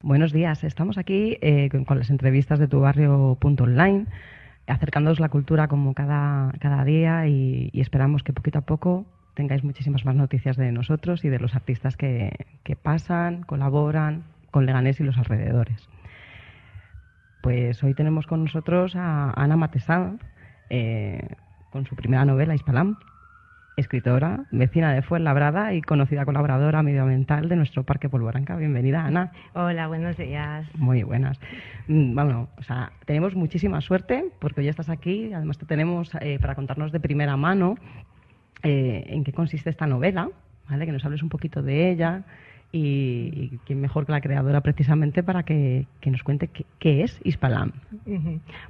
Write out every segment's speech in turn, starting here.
Buenos días, estamos aquí con las entrevistas de tubarrio.online, acercándoos la cultura como cada día y esperamos que poquito a poco tengáis muchísimas más noticias de nosotros y de los artistas que pasan, colaboran con Leganés y los alrededores. Pues hoy tenemos con nosotros a Ana Matesán, con su primera novela, Hispalam, escritora, vecina de Fuenlabrada y conocida colaboradora medioambiental de nuestro Parque Polvoranca. Bienvenida, Ana. Hola, buenos días. Muy buenas. Bueno, o sea, tenemos muchísima suerte porque hoy estás aquí. Además, te tenemos para contarnos de primera mano en qué consiste esta novela, ¿vale? Que nos hables un poquito de ella y quién mejor que la creadora precisamente para que nos cuente qué es Hispalam.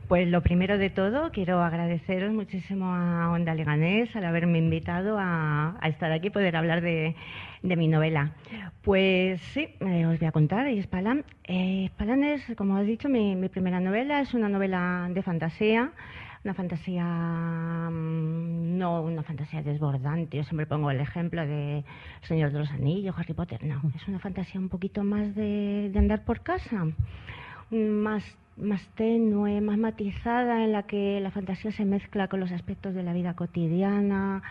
Pues lo primero de todo, quiero agradeceros muchísimo a Onda Leganés al haberme invitado a estar aquí, poder hablar de mi novela. Pues sí, os voy a contar, Hispalam. Hispalam es, como he dicho, mi primera novela, es una novela de fantasía. Una fantasía, no una fantasía desbordante. Yo siempre pongo el ejemplo de El Señor de los Anillos, Harry Potter. No, es una fantasía un poquito más de andar por casa, más tenue, más matizada, en la que la fantasía se mezcla con los aspectos de la vida cotidiana,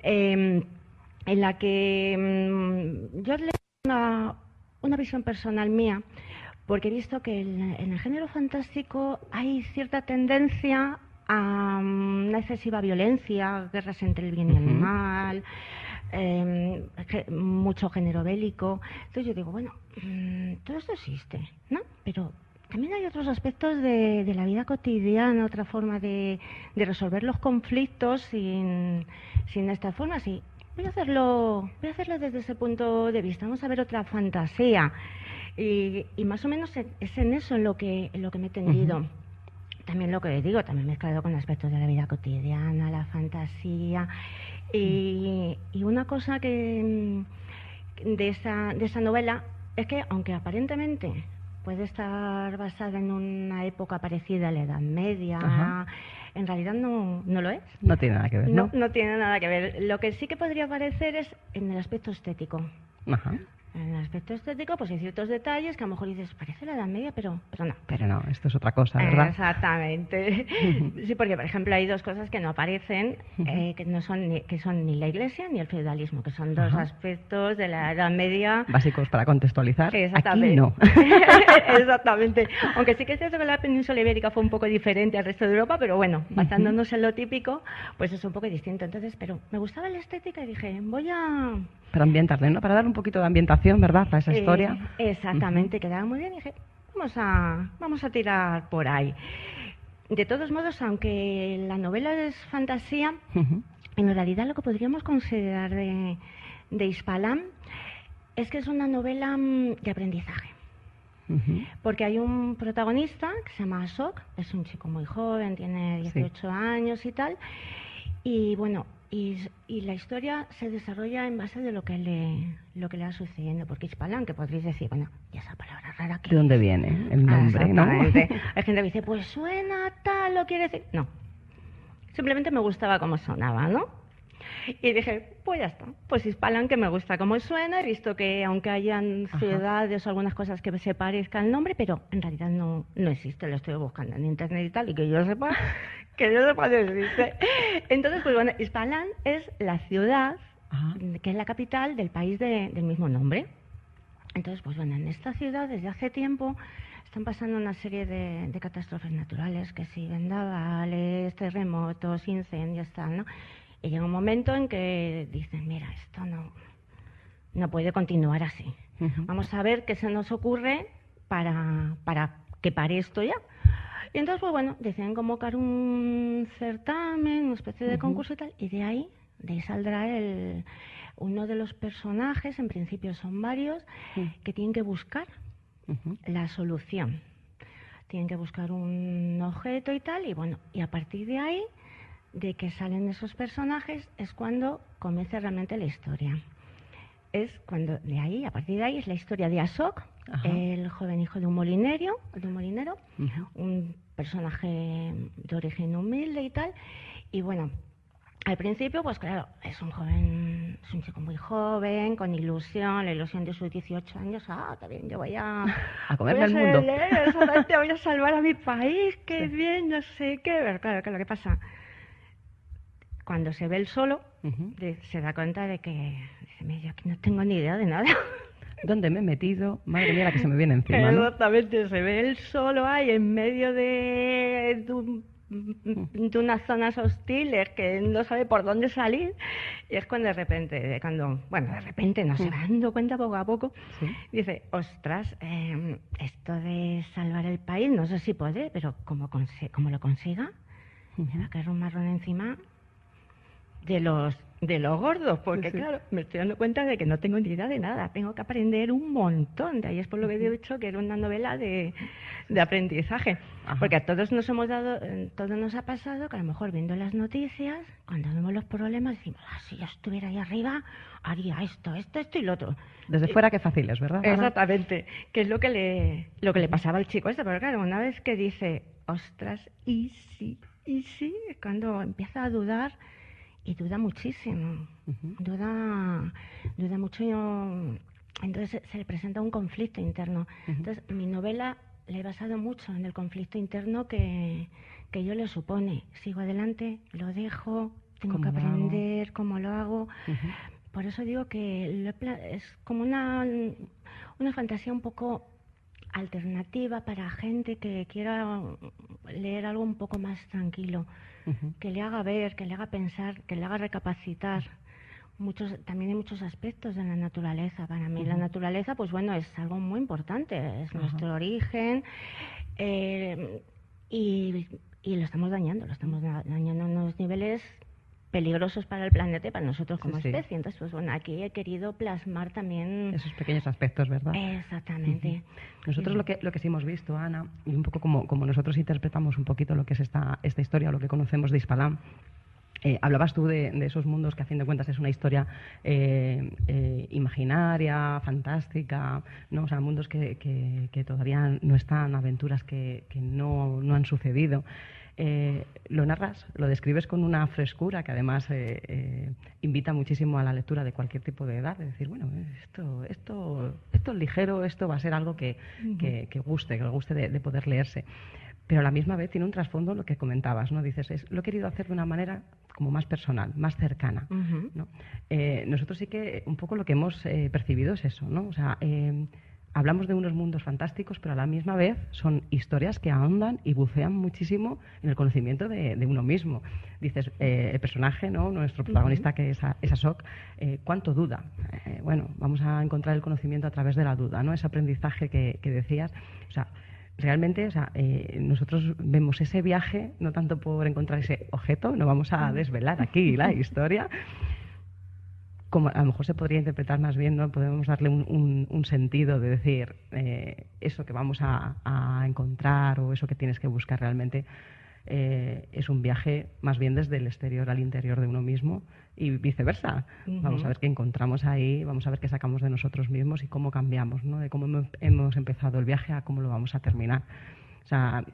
en la que yo le doy una visión personal mía, porque he visto que en el género fantástico hay cierta tendencia a una excesiva violencia, guerras entre el bien y el mal, mucho género bélico. Entonces yo digo, bueno, todo esto existe, ¿no? Pero también hay otros aspectos de la vida cotidiana, otra forma de resolver los conflictos sin estas formas. Y voy a hacerlo desde ese punto de vista. Vamos a ver otra fantasía. Y más o menos es en eso en lo que me he tendido. También lo que digo, también mezclado con aspectos de la vida cotidiana, la fantasía. Y una cosa que de esa novela es que, aunque aparentemente puede estar basada en una época parecida a la Edad Media, en realidad no lo es. No tiene nada que ver, ¿no? No tiene nada que ver. Lo que sí que podría parecer es en el aspecto estético. Ajá. En el aspecto estético, pues hay ciertos detalles que a lo mejor dices, parece la Edad Media, pero no. Pero no, esto es otra cosa, ¿verdad? Exactamente. Sí, porque, por ejemplo, hay dos cosas que no aparecen, que son ni la Iglesia ni el feudalismo, que son dos aspectos de la Edad Media. Básicos para contextualizar. Exactamente. Aquí no. Exactamente. Aunque sí que es cierto que la península ibérica fue un poco diferente al resto de Europa, pero bueno, basándonos en lo típico, pues es un poco distinto. Entonces, pero me gustaba la estética y dije, voy a... Para ambientarle, ¿no? Para dar un poquito de ambientación, ¿verdad? A esa historia. Exactamente, quedaba muy bien y dije, vamos a tirar por ahí. De todos modos, aunque la novela es fantasía, en realidad lo que podríamos considerar de Hispalam es que es una novela de aprendizaje. Porque hay un protagonista que se llama Ashok, es un chico muy joven, tiene 18 años y tal, y bueno, y la historia se desarrolla en base de lo que le va sucediendo, porque Hispalam, que podréis decir, bueno, y esa palabra rara que... ¿De dónde viene el nombre, no? Hay gente que dice, pues suena tal, lo quiere decir... No, simplemente me gustaba cómo sonaba, ¿no? Y dije, pues ya está, pues Hispalam, que me gusta cómo suena, he visto que aunque hayan ciudades o algunas cosas que se parezcan al nombre, pero en realidad no existe, lo estoy buscando en internet y tal, y que yo sepa no existe. Entonces, pues bueno, Hispalam es la ciudad que es la capital del país del mismo nombre. Entonces, pues bueno, en esta ciudad desde hace tiempo están pasando una serie de catástrofes naturales, que sí, vendavales, terremotos, incendios, tal, ¿no? Y llega un momento en que dicen, mira, esto no puede continuar así. Vamos a ver qué se nos ocurre para que pare esto ya. Y entonces, pues bueno, deciden convocar un certamen, una especie de concurso y tal, y de ahí saldrá uno de los personajes, en principio son varios, que tienen que buscar la solución. Tienen que buscar un objeto y tal, y bueno, y a partir de ahí, de que salen esos personajes, es cuando comienza realmente la historia. Es cuando de ahí, a partir de ahí, es la historia de Ashok, el joven hijo de un molinero, un personaje de origen humilde y tal, y bueno, al principio, pues claro, es un chico muy joven, con ilusión, la ilusión de sus 18 años. Está bien, yo voy a comerme el ser mundo. el héroe, exactamente, voy a salvar a mi país, qué Sí. bien, no sé qué. Pero claro, que lo que pasa, cuando se ve él solo, se da cuenta de que, dice, mira, yo aquí no tengo ni idea de nada. ¿Dónde me he metido? Madre mía, la que se me viene encima, ¿no? Exactamente, se ve él solo ahí en medio de unas zonas hostiles que no sabe por dónde salir, y es cuando de repente, no se va dando cuenta poco a poco, dice, ostras, esto de salvar el país, no sé si podré, pero como lo consiga, me va a caer un marrón encima de los gordos, porque claro, me estoy dando cuenta de que no tengo ni idea de nada, tengo que aprender un montón. De ahí es por lo que he dicho que era una novela de aprendizaje. Ajá. Porque a todos nos ha pasado que a lo mejor viendo las noticias, cuando vemos los problemas, decimos, si yo estuviera ahí arriba, haría esto y lo otro. Desde fuera qué fácil es, ¿verdad, Ana? Exactamente, que es lo que le pasaba al chico este, pero claro, una vez que dice, ostras, y sí, es cuando empieza a dudar. Y duda muchísimo, duda mucho, entonces se le presenta un conflicto interno. Entonces mi novela la he basado mucho en el conflicto interno que yo le supone. Sigo adelante, lo dejo, tengo que aprender cómo lo hago. Por eso digo que es como una fantasía un poco alternativa para gente que quiera leer algo un poco más tranquilo, que le haga ver, que le haga pensar, que le haga recapacitar. También hay muchos aspectos de la naturaleza. Para mí la naturaleza, pues bueno, es algo muy importante, es nuestro origen, y lo estamos dañando a unos niveles peligrosos para el planeta y para nosotros como especie. Entonces, pues bueno, aquí he querido plasmar también esos pequeños aspectos, ¿verdad? Exactamente. Nosotros lo que sí hemos visto, Ana, y un poco como nosotros interpretamos un poquito lo que es esta historia, o lo que conocemos de Hispalam. Hablabas tú de esos mundos que a fin de cuentas es una historia imaginaria, fantástica, ¿no? O sea, mundos que todavía no están, aventuras que no han sucedido. Lo narras, lo describes con una frescura que además invita muchísimo a la lectura de cualquier tipo de edad, es decir, bueno, esto es ligero, esto va a ser algo que guste de poder leerse. Pero a la misma vez tiene un trasfondo, lo que comentabas, ¿no? Dices, lo he querido hacer de una manera como más personal, más cercana, ¿no? Nosotros sí que un poco lo que hemos percibido es eso, ¿no? O sea, hablamos de unos mundos fantásticos, pero a la misma vez son historias que ahondan y bucean muchísimo en el conocimiento de uno mismo. Dices, el personaje, ¿no? Nuestro protagonista, que es Ashok, ¿cuánto duda? Bueno, vamos a encontrar el conocimiento a través de la duda, ¿no? Ese aprendizaje que decías. O sea, realmente, nosotros vemos ese viaje, no tanto por encontrar ese objeto, no vamos a desvelar aquí la historia, como a lo mejor se podría interpretar más bien, ¿no? Podemos darle un sentido de decir, eso que vamos a encontrar o eso que tienes que buscar realmente es un viaje más bien desde el exterior al interior de uno mismo y viceversa. Vamos a ver qué encontramos ahí, vamos a ver qué sacamos de nosotros mismos y cómo cambiamos, ¿no? De cómo hemos empezado el viaje a cómo lo vamos a terminar. O sea,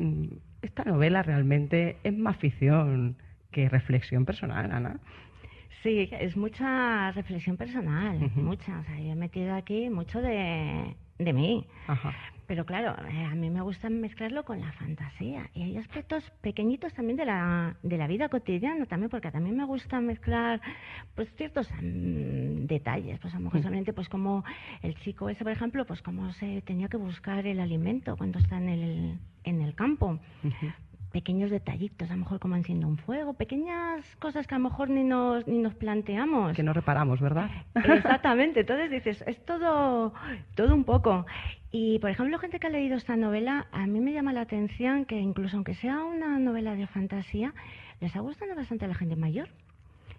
esta novela realmente es más ficción que reflexión personal, Ana. Sí, es mucha reflexión personal, mucha. O sea, yo he metido aquí mucho de mí. Ajá. Pero claro, a mí me gusta mezclarlo con la fantasía. Y hay aspectos pequeñitos también de la vida cotidiana también, porque también me gusta mezclar pues ciertos detalles. Pues a lo mejor solamente pues como el chico ese, por ejemplo, pues cómo se tenía que buscar el alimento cuando está en el campo. Pequeños detallitos, a lo mejor como enciende un fuego, pequeñas cosas que a lo mejor ni nos planteamos. Que no reparamos, ¿verdad? Exactamente, entonces dices, es todo un poco. Y, por ejemplo, gente que ha leído esta novela, a mí me llama la atención que incluso aunque sea una novela de fantasía, les está gustando bastante a la gente mayor.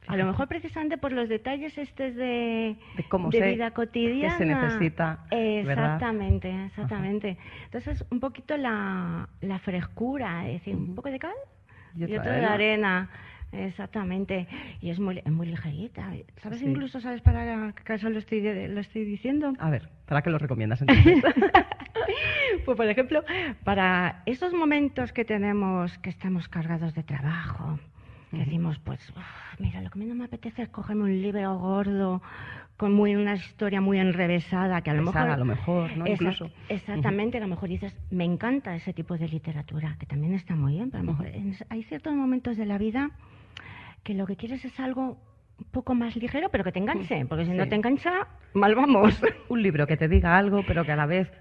A lo mejor precisamente por los detalles de vida cotidiana. Que se necesita, exactamente, ¿verdad? Exactamente. Entonces, un poquito la frescura, es decir, un poco de cal y otro de arena. Exactamente. Y es muy ligerita. ¿Sabes? Sí. Incluso, ¿sabes para qué caso lo estoy diciendo? A ver, ¿para qué lo recomiendas entonces? Pues, por ejemplo, para esos momentos que tenemos, que estamos cargados de trabajo, Decimos, pues, mira, lo que a mí no me apetece es cogerme un libro gordo con una historia muy enrevesada, que a lo mejor, ¿no? Incluso. Exactamente, a lo mejor dices, me encanta ese tipo de literatura, que también está muy bien, pero a lo mejor hay ciertos momentos de la vida que lo que quieres es algo un poco más ligero, pero que te enganche, porque si no te engancha, mal vamos. Un libro que te diga algo, pero que a la vez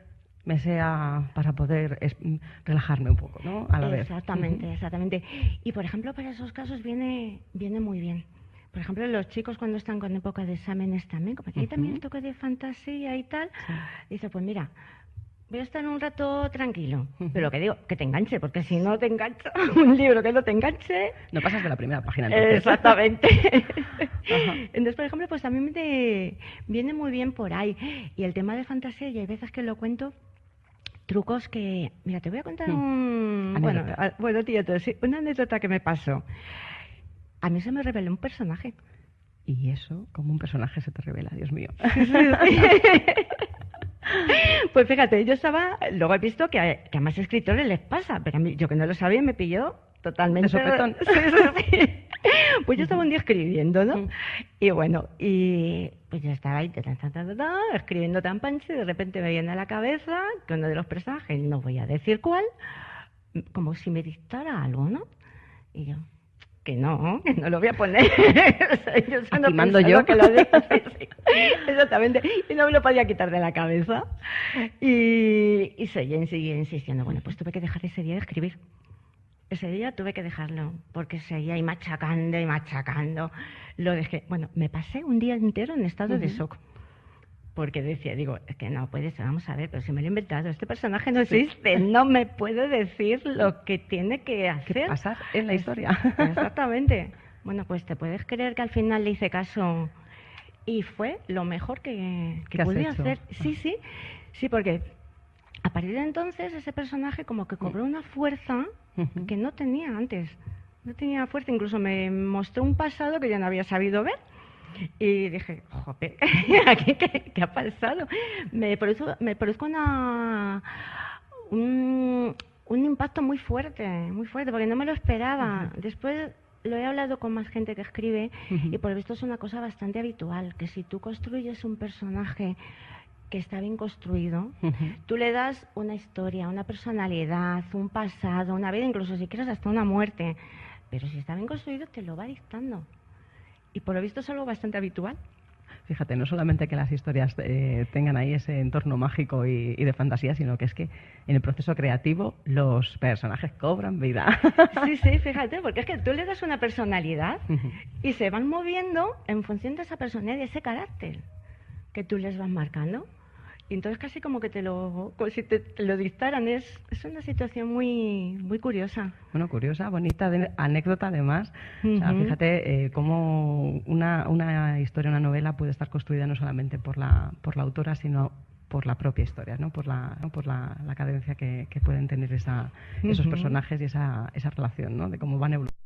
me sea para poder relajarme un poco, ¿no? A la vez. Exactamente. Y, por ejemplo, para esos casos viene muy bien. Por ejemplo, los chicos cuando están con época de exámenes también, como que hay también el toque de fantasía y tal, dice, pues mira, voy a estar un rato tranquilo, pero lo que digo, que te enganche, porque si no te engancha, un libro que no te enganche... No pasas de la primera página. Entonces. Exactamente. Entonces, por ejemplo, pues también viene muy bien por ahí. Y el tema de fantasía, y hay veces que lo cuento, trucos que... Mira, te voy a contar bueno, tío, una anécdota que me pasó. A mí se me reveló un personaje. ¿Y eso? ¿Cómo un personaje se te revela? Dios mío. Pues fíjate, luego he visto que a más escritores les pasa, pero a mí, yo que no lo sabía, me pilló totalmente... De sopetón. Sí. Pues yo estaba un día escribiendo, ¿no? Y bueno, pues yo estaba ahí escribiendo tan pancho y de repente me viene a la cabeza que uno de los personajes, no voy a decir cuál, como si me dictara algo, ¿no? Y yo... que no lo voy a poner. O sea, yo aquí mando yo. Que lo diga, sí. Exactamente. Y no me lo podía quitar de la cabeza. Y seguía insistiendo. Bueno, pues tuve que dejar ese día de escribir. Ese día tuve que dejarlo, porque seguía ahí machacando. Lo dejé. Bueno, me pasé un día entero en estado de shock. Porque decía, es que no puede ser, vamos a ver, pero si me lo he inventado, este personaje no existe, no me puede decir lo que tiene que hacer. ¿Qué pasa en la historia? Exactamente. Bueno, pues te puedes creer que al final le hice caso y fue lo mejor que pude hacer. Sí, porque a partir de entonces ese personaje como que cobró una fuerza que no tenía antes. No tenía fuerza, incluso me mostró un pasado que yo no había sabido ver. Y dije, joder, ¿qué ha pasado? Me produzco un impacto muy fuerte, porque no me lo esperaba. Después lo he hablado con más gente que escribe y por lo visto es una cosa bastante habitual, que si tú construyes un personaje que está bien construido, tú le das una historia, una personalidad, un pasado, una vida, incluso si quieres hasta una muerte, pero si está bien construido te lo va dictando. Y por lo visto es algo bastante habitual. Fíjate, no solamente que las historias tengan ahí ese entorno mágico y de fantasía, sino que es que en el proceso creativo los personajes cobran vida. Sí, fíjate, porque es que tú le das una personalidad y se van moviendo en función de esa personalidad y ese carácter que tú les vas marcando. Y entonces casi como que como si te lo dictaran. Es una situación muy, muy curiosa. Bueno, curiosa, bonita anécdota además. O sea, fíjate cómo una historia, una novela puede estar construida no solamente por la autora, sino por la propia historia, ¿no? Por la cadencia que pueden tener esos personajes y esa relación, ¿no? De cómo van evolucionando.